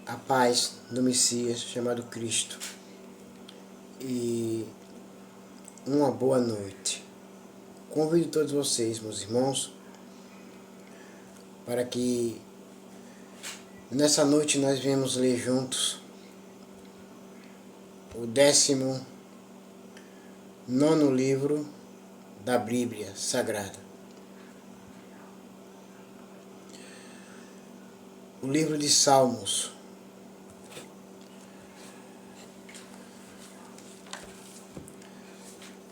a paz do Messias chamado Cristo e uma boa noite. Convido todos vocês, meus irmãos, para que nessa noite nós venhamos ler juntos o 19º livro da Bíblia Sagrada. O livro de Salmos.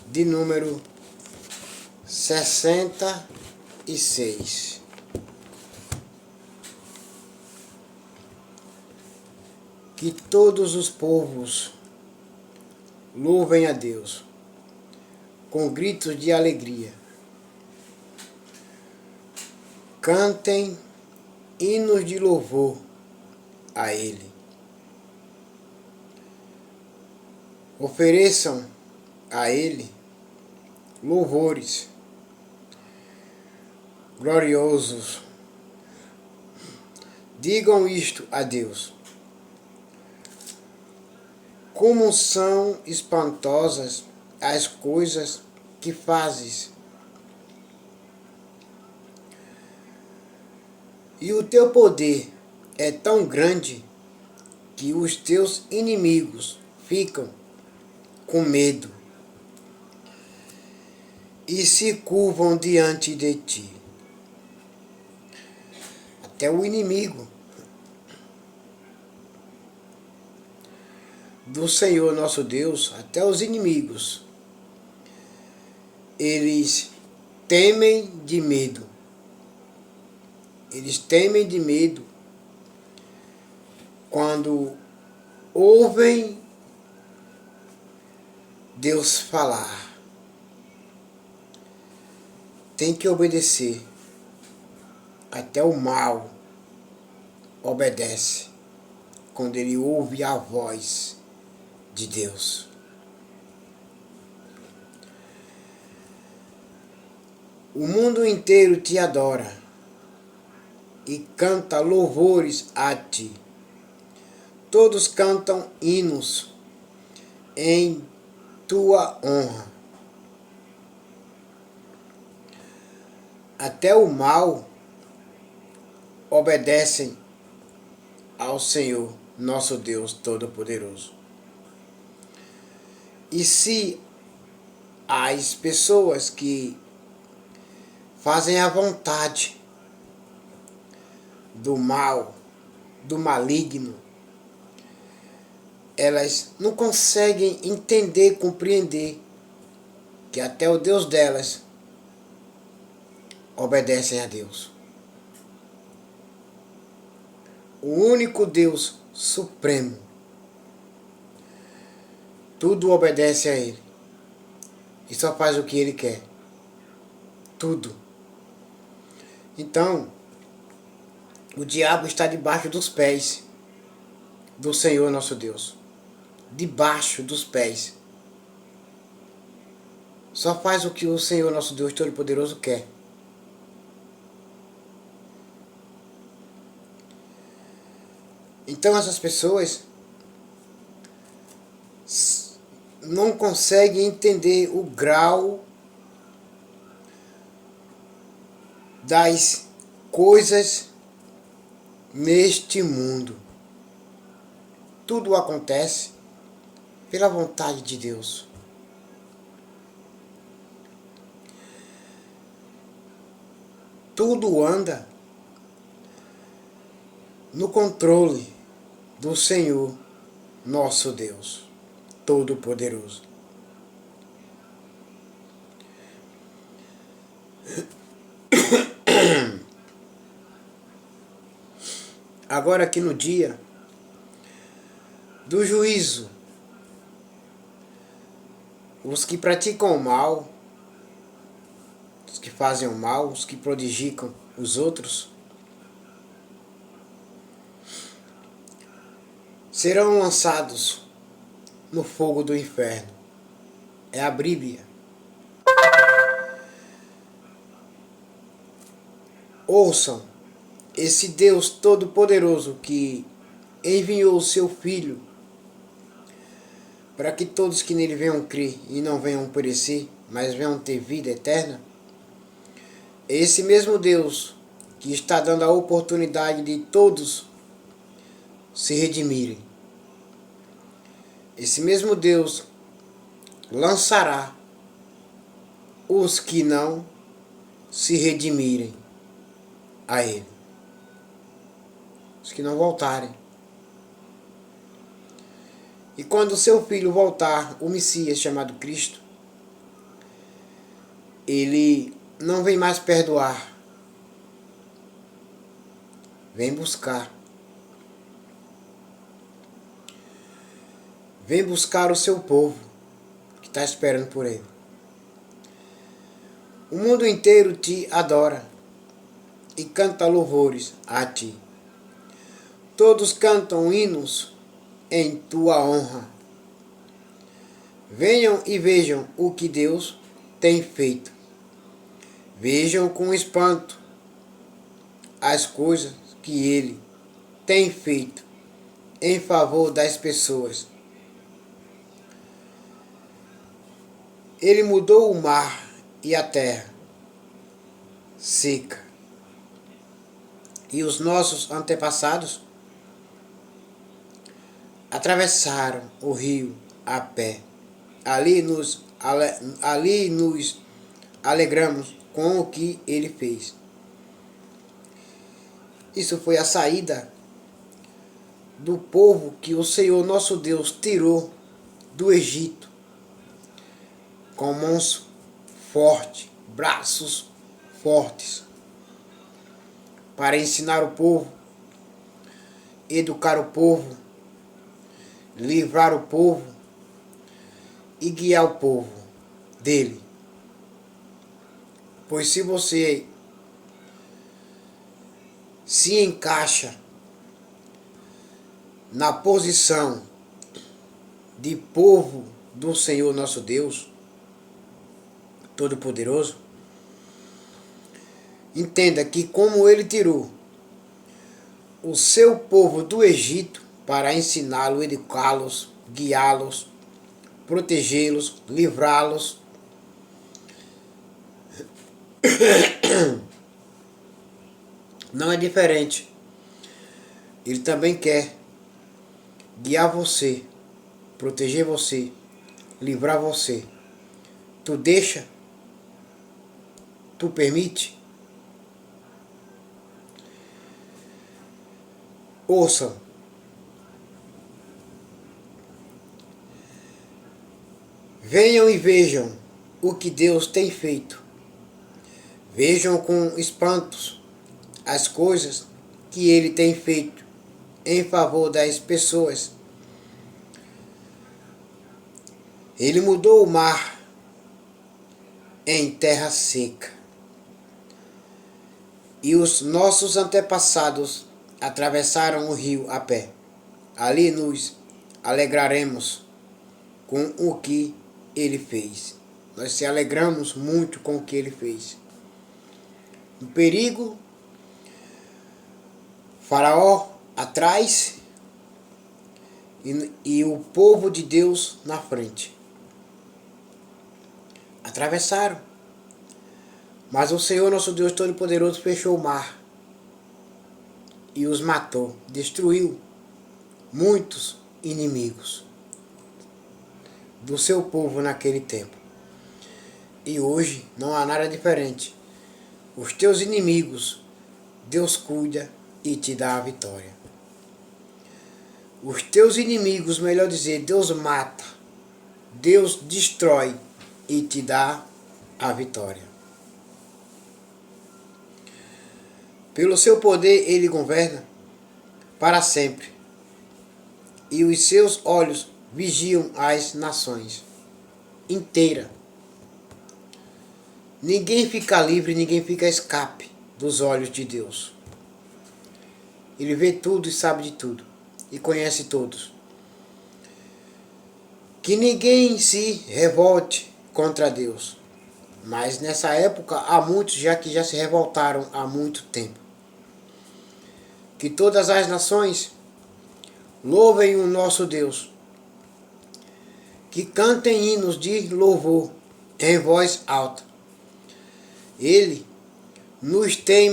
De número 66. Que todos os povos louvem a Deus com gritos de alegria. Cantem hinos de louvor a Ele. Ofereçam a Ele louvores gloriosos. Digam isto a Deus. Como são espantosas as coisas que fazes. E o teu poder é tão grande que os teus inimigos ficam com medo e se curvam diante de ti. Até o inimigo do Senhor nosso Deus, até os inimigos, eles temem de medo. Eles temem de medo quando ouvem Deus falar. Tem que obedecer. Até o mal obedece quando ele ouve a voz de Deus. O mundo inteiro te adora e canta louvores a ti. Todos cantam hinos em tua honra. Até o mal obedecem ao Senhor, nosso Deus Todo-Poderoso. E se as pessoas que fazem a vontade do mal, do maligno, elas não conseguem entender, compreender que até o Deus delas obedecem a Deus. O único Deus supremo. Tudo obedece a Ele. E só faz o que Ele quer. Tudo. Então, o diabo está debaixo dos pés do Senhor nosso Deus. Debaixo dos pés. Só faz o que o Senhor nosso Deus Todo-Poderoso quer. Então essas pessoas não conseguem entender o grau das coisas neste mundo. Tudo acontece pela vontade de Deus. Tudo anda no controle do Senhor, nosso Deus Todo-Poderoso. Agora aqui no dia do juízo, os que praticam o mal, os que fazem o mal, os que prejudicam os outros, serão lançados no fogo do inferno. É a Bíblia. Ouçam esse Deus Todo-Poderoso que enviou o seu Filho, para que todos que nele venham crer e não venham perecer, mas venham ter vida eterna, esse mesmo Deus que está dando a oportunidade de todos se redimirem. Esse mesmo Deus lançará os que não se redimirem a Ele. Os que não voltarem. E quando o seu Filho voltar, o Messias chamado Cristo, Ele não vem mais perdoar. Vem buscar. Vem buscar o seu povo que está esperando por Ele. O mundo inteiro te adora e canta louvores a ti. Todos cantam hinos em tua honra. Venham e vejam o que Deus tem feito. Vejam com espanto as coisas que Ele tem feito em favor das pessoas. Ele mudou o mar e a terra seca. E os nossos antepassados atravessaram o rio a pé. Ali nos alegramos com o que Ele fez. Isso foi a saída do povo que o Senhor nosso Deus tirou do Egito com mãos fortes, braços fortes, para ensinar o povo, educar o povo, livrar o povo e guiar o povo dele. Pois se você se encaixa na posição de povo do Senhor nosso Deus Todo-Poderoso, entenda que como Ele tirou o seu povo do Egito para ensiná-los, educá-los, guiá-los, protegê-los, livrá-los, não é diferente. Ele também quer guiar você, proteger você, livrar você. Tu deixa? Tu permite? Ouçam. Venham e vejam o que Deus tem feito. Vejam com espantos as coisas que Ele tem feito em favor das pessoas. Ele mudou o mar em terra seca. E os nossos antepassados atravessaram o rio a pé. Ali nos alegraremos com o que Ele fez. Nós se alegramos muito com o que Ele fez. O perigo, Faraó atrás e o povo de Deus na frente. Atravessaram. Mas o Senhor nosso Deus Todo-Poderoso fechou o mar e os matou, destruiu muitos inimigos do seu povo naquele tempo. E hoje não há nada diferente. Os teus inimigos, Deus cuida e te dá a vitória. Os teus inimigos, melhor dizer, Deus mata, Deus destrói e te dá a vitória. Pelo seu poder Ele governa para sempre, e os seus olhos vigiam as nações inteiras. Ninguém fica livre, ninguém fica a escape dos olhos de Deus. Ele vê tudo e sabe de tudo, e conhece todos. Que ninguém se revolte contra Deus. Mas nessa época há muitos que já se revoltaram há muito tempo. Que todas as nações Louvem o nosso Deus. Que cantem hinos de louvor em voz alta. Ele nos tem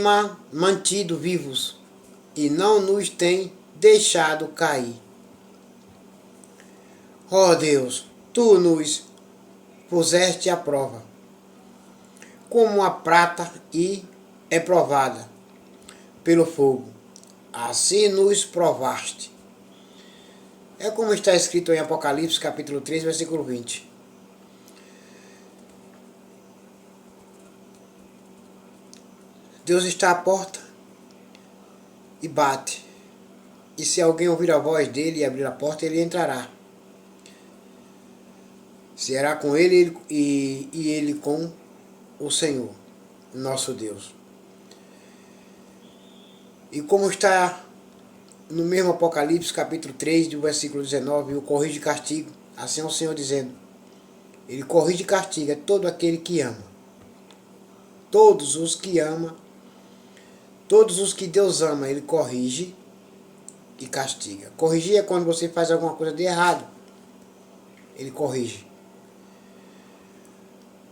mantido vivos e não nos tem deixado cair. Ó Deus, tu nos puseste à prova, como a prata e é provada pelo fogo. Assim nos provaste. É como está escrito em Apocalipse capítulo 3, versículo 20. Deus está à porta e bate. E se alguém ouvir a voz dele e abrir a porta, ele entrará. Será com ele e ele com o Senhor, nosso Deus. E como está no mesmo Apocalipse, capítulo 3, do versículo 19, o corrige e castigo, assim é o Senhor dizendo, ele corrige e castiga todo aquele que ama. Todos os que ama, todos os que Deus ama, ele corrige e castiga. Corrigir é quando você faz alguma coisa de errado, ele corrige,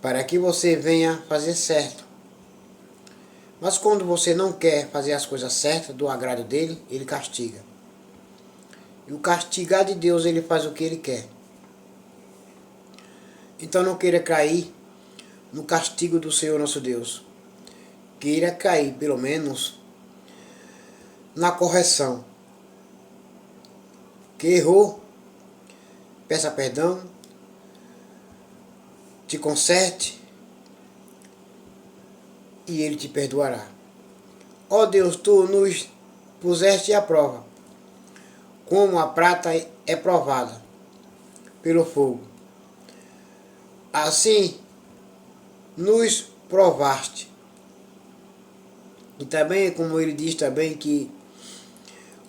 para que você venha fazer certo. Mas quando você não quer fazer as coisas certas, do agrado dele, ele castiga. E o castigar de Deus, ele faz o que ele quer. Então não queira cair no castigo do Senhor nosso Deus. Queira cair, pelo menos, na correção. Que errou, peça perdão, te conserte, e ele te perdoará. Ó Deus, tu nos puseste à prova, como a prata é provada pelo fogo. Assim nos provaste. E também, como ele diz também, que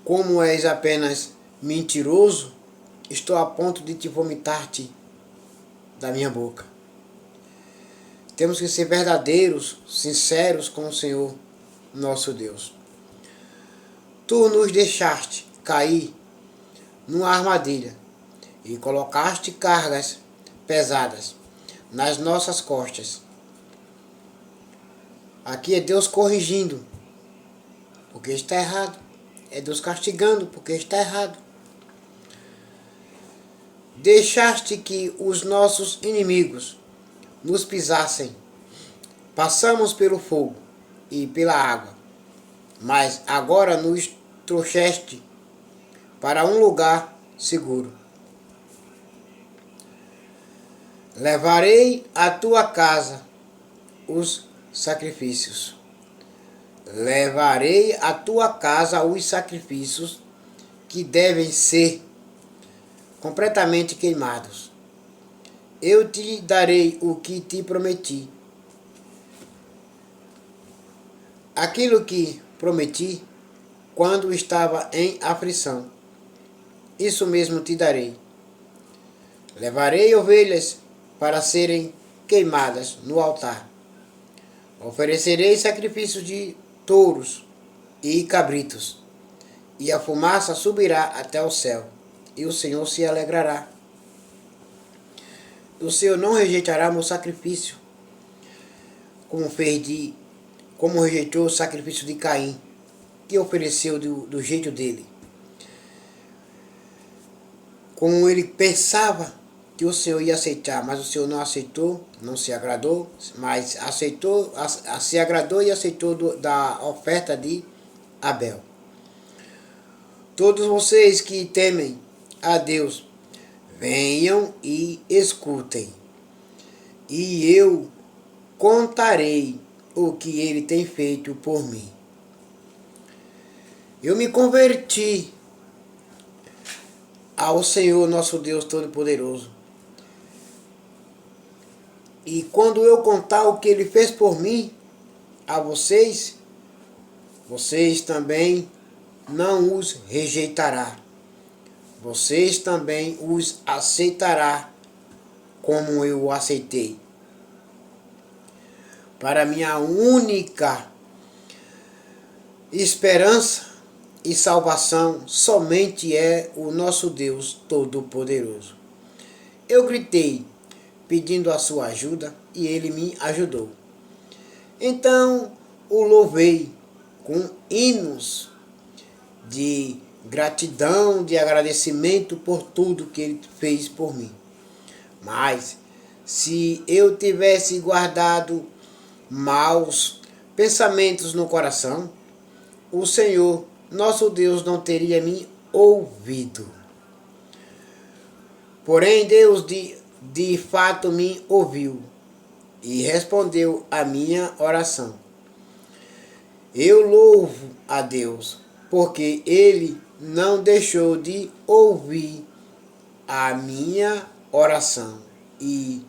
como és apenas mentiroso, estou a ponto de te vomitar-te da minha boca. Temos que ser verdadeiros, sinceros com o Senhor, nosso Deus. Tu nos deixaste cair numa armadilha e colocaste cargas pesadas nas nossas costas. Aqui é Deus corrigindo, porque está errado. É Deus castigando, porque está errado. Deixaste que os nossos inimigos nos pisassem. Passamos pelo fogo e pela água, mas agora nos trouxeste para um lugar seguro. Levarei à tua casa os sacrifícios. Levarei à tua casa os sacrifícios que devem ser completamente queimados. Eu te darei o que te prometi. Aquilo que prometi quando estava em aflição, isso mesmo te darei. Levarei ovelhas para serem queimadas no altar. Oferecerei sacrifícios de touros e cabritos, e a fumaça subirá até o céu, e o Senhor se alegrará. O Senhor não rejeitará meu sacrifício, como rejeitou o sacrifício de Caim, que ofereceu do jeito dele. Como ele pensava que o Senhor ia aceitar, mas o Senhor não aceitou, não se agradou, mas se agradou e aceitou da oferta de Abel. Todos vocês que temem a Deus, venham e escutem, e eu contarei o que ele tem feito por mim. Eu me converti ao Senhor nosso Deus Todo-Poderoso. E quando eu contar o que ele fez por mim a vocês, vocês também não os rejeitará. Vocês também os aceitará como eu o aceitei. Para minha única esperança e salvação somente é o nosso Deus Todo-Poderoso. Eu gritei, pedindo a sua ajuda, e ele me ajudou. Então o louvei com hinos de gratidão, de agradecimento por tudo que ele fez por mim. Mas se eu tivesse guardado maus pensamentos no coração, o Senhor, nosso Deus, não teria me ouvido. Porém, Deus de fato me ouviu e respondeu à minha oração. Eu louvo a Deus, porque Ele não deixou de ouvir a minha oração e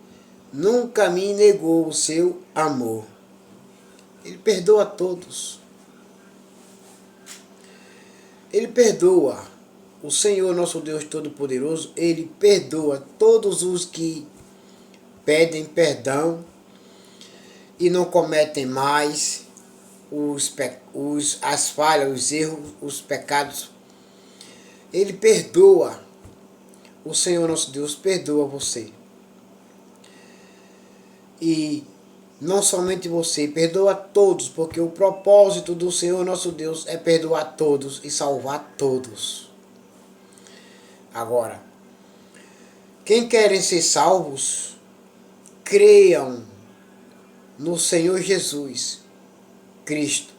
nunca me negou o seu amor. Ele perdoa a todos. Ele perdoa. O Senhor, nosso Deus Todo-Poderoso, Ele perdoa todos os que pedem perdão e não cometem mais as falhas, os erros, os pecados. Ele perdoa. O Senhor, nosso Deus, perdoa você. E não somente você, perdoa todos, porque o propósito do Senhor, nosso Deus, é perdoar todos e salvar todos. Agora, quem querem ser salvos, creiam no Senhor Jesus Cristo.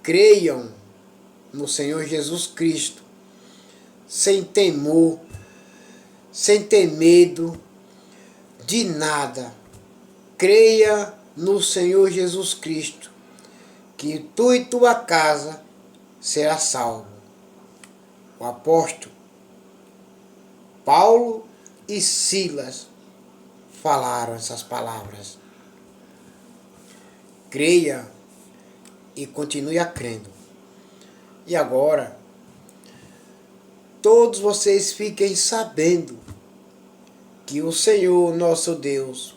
Creiam no Senhor Jesus Cristo, sem temor, sem ter medo de nada. Creia no Senhor Jesus Cristo, que tu e tua casa será salvo. O apóstolo Paulo e Silas falaram essas palavras. Creia e continue a crendo. E agora, todos vocês fiquem sabendo que o Senhor, nosso Deus,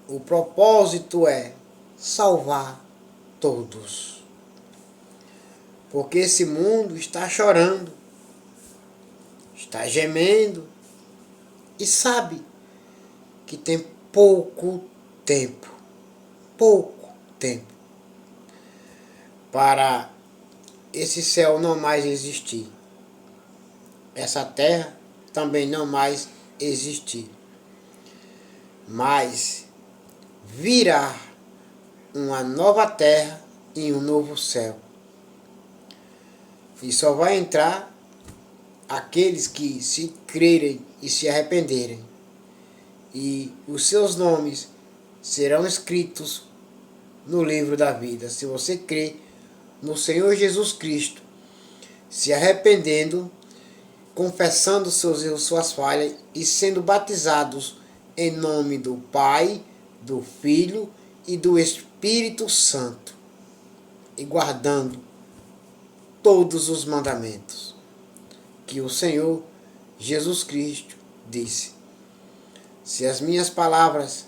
o propósito é salvar todos. Porque esse mundo está chorando, está gemendo e sabe que tem pouco tempo para esse céu não mais existir. Essa terra também não mais existir. Mas virá uma nova terra e um novo céu. E só vai entrar aqueles que se crerem e se arrependerem. E os seus nomes serão escritos no livro da vida. Se você crê no Senhor Jesus Cristo, se arrependendo, confessando seus erros, suas falhas e sendo batizados em nome do Pai, do Filho e do Espírito Santo, e guardando todos os mandamentos que o Senhor Jesus Cristo disse. Se as minhas palavras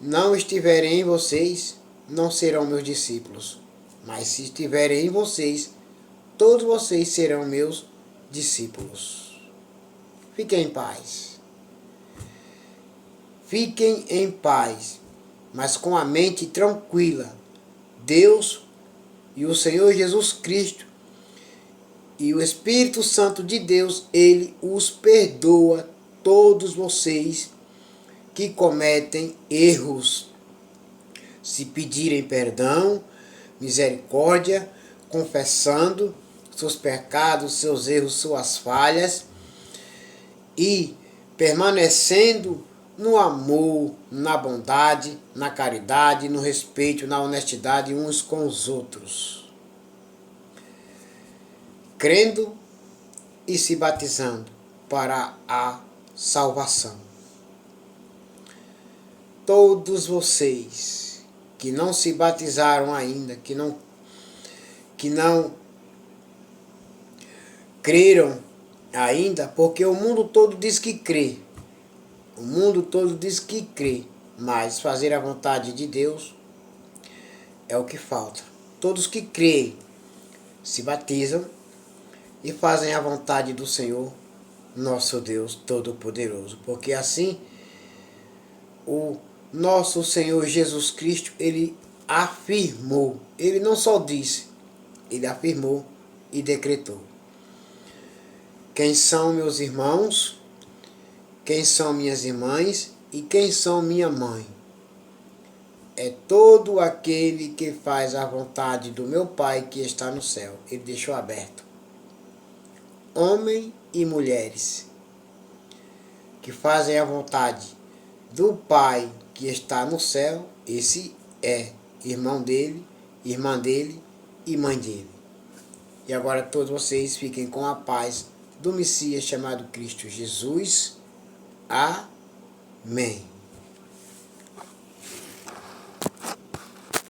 não estiverem em vocês, não serão meus discípulos. Mas se estiverem em vocês, todos vocês serão meus discípulos. Fiquem em paz. Fiquem em paz, mas com a mente tranquila. Deus e o Senhor Jesus Cristo e o Espírito Santo de Deus, Ele os perdoa, todos vocês que cometem erros. Se pedirem perdão, misericórdia, confessando seus pecados, seus erros, suas falhas e permanecendo no amor, na bondade, na caridade, no respeito, na honestidade uns com os outros. Crendo e se batizando para a salvação. Todos vocês que não se batizaram ainda, que não creram ainda, porque o mundo todo diz que crê. O mundo todo diz que crê, mas fazer a vontade de Deus é o que falta. Todos que creem se batizam e fazem a vontade do Senhor, nosso Deus Todo-Poderoso. Porque assim, o nosso Senhor Jesus Cristo, ele afirmou, ele não só disse, ele afirmou e decretou. Quem são meus irmãos? Quem são minhas irmãs? E quem são minha mãe? É todo aquele que faz a vontade do meu Pai que está no céu. Ele deixou aberto. Homens e mulheres que fazem a vontade do Pai que está no céu, esse é irmão dele, irmã dele e mãe dele. E agora todos vocês fiquem com a paz do Messias chamado Cristo Jesus. Amém.